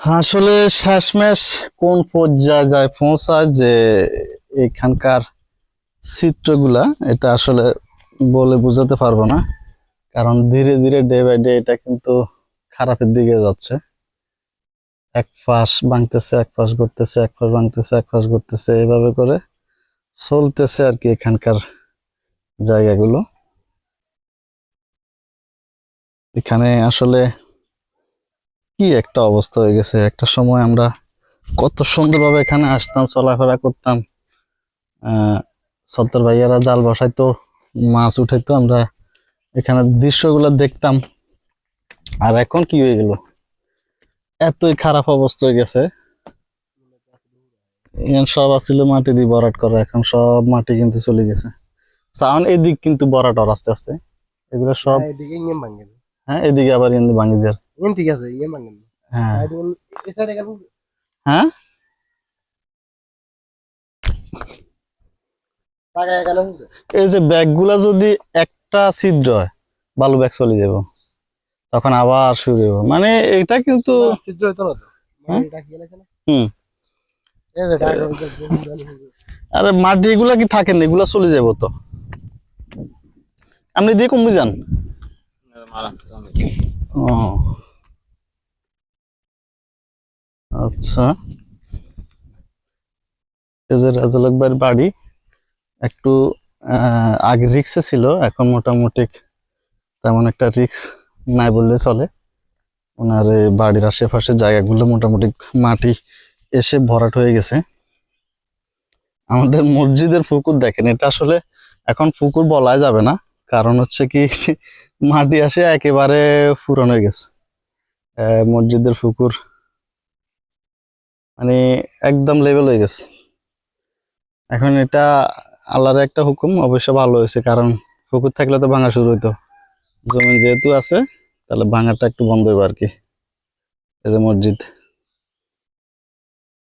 আসলে শেষমেশ কোন পর্যায়ে যায় পৌঁছায় যে এখানকার চিত্রগুলা, এটা আসলে বলে বোঝাতে পারবো না। কারণ ধীরে ধীরে ডে বাই ডে এটা কিন্তু খারাপের দিকে যাচ্ছে। এক পাশ ভাঙতেছে, এক পাশ করতেছে, এক পাশ ভাঙতেছে, এক পাশ করতেছে, এইভাবে করে চলতেছে আর কি এখানকার জায়গাগুলো। এখানে আসলে কি একটা অবস্থা হয়ে গেছে। একটা সময় আমরা কত সুন্দরভাবে এখানে আসতাম, চলাফেরা করতাম। সত্তর ভাইয়ারা জাল বসাইতো, মাছ উঠাইতো, আমরা এখানে দৃশ্যগুলো দেখতাম। আর এখন কি হয়ে গেল, এতই খারাপ অবস্থা হয়ে গেছে। এখানে সব আছিল মাটি দিয়ে ভরাট করা, এখন সব মাটি কিন্তু চলে গেছে। সাউন্ড এদিক কিন্তু ভরাট আর আস্তে আস্তে এগুলো সব। এদিকে ইয়ে ভাঙেন। হ্যাঁ, এদিকে আবার কিন্তু ভাঙি যার। ঠিক আছে, ইয়ে ভাঙেন। হ্যাঁ এই সাইডে গেল। হ্যাঁ, টাকা গেল। এই যে ব্যাগগুলা যদি একটা ছিদ্র হয়, বালু ব্যাগ চলে যাব, তখন আবার শুরু হইব। মানে এটা কিন্তু ছিদ্র হইতো না তো। হ্যাঁ? এটা কি লেখা না? হুম, এই যে টাকা হইতো। আরে মাটি এগুলা কি থাকেন না, এগুলা চলে যাবো তো। আপনি দিয়ে কমবে যান। ও আচ্ছা, এই যে রাজালক ভাইয়ের বাড়ি একটু আগে রিক্সে ছিল, এখন মোটামুটি তেমন একটা রিক্স নাই বললে চলে। ওনার এই বাড়ির আশেপাশে জায়গাগুলো মোটামুটি মাটি এসে ভরাট হয়ে গেছে। আমাদের মসজিদের পুকুর দেখেন, এটা আসলে এখন পুকুর বলা যাবে না, কারণ হচ্ছে কি মাটি আসে একেবারে পুরানো হয়ে গেছে। মসজিদের পুকুর মানে একদম লেভেল হয়ে গেছে। এখন এটা আল্লাহর একটা হুকুম, অবশ্য ভালো হয়েছে, কারণ পুকুর থাকলে তো ভাঙা শুরু হইতো। জমি যেহেতু আছে, তাহলে ভাঙাটা একটু বন্ধ হইব আর কি। এই যে মসজিদ।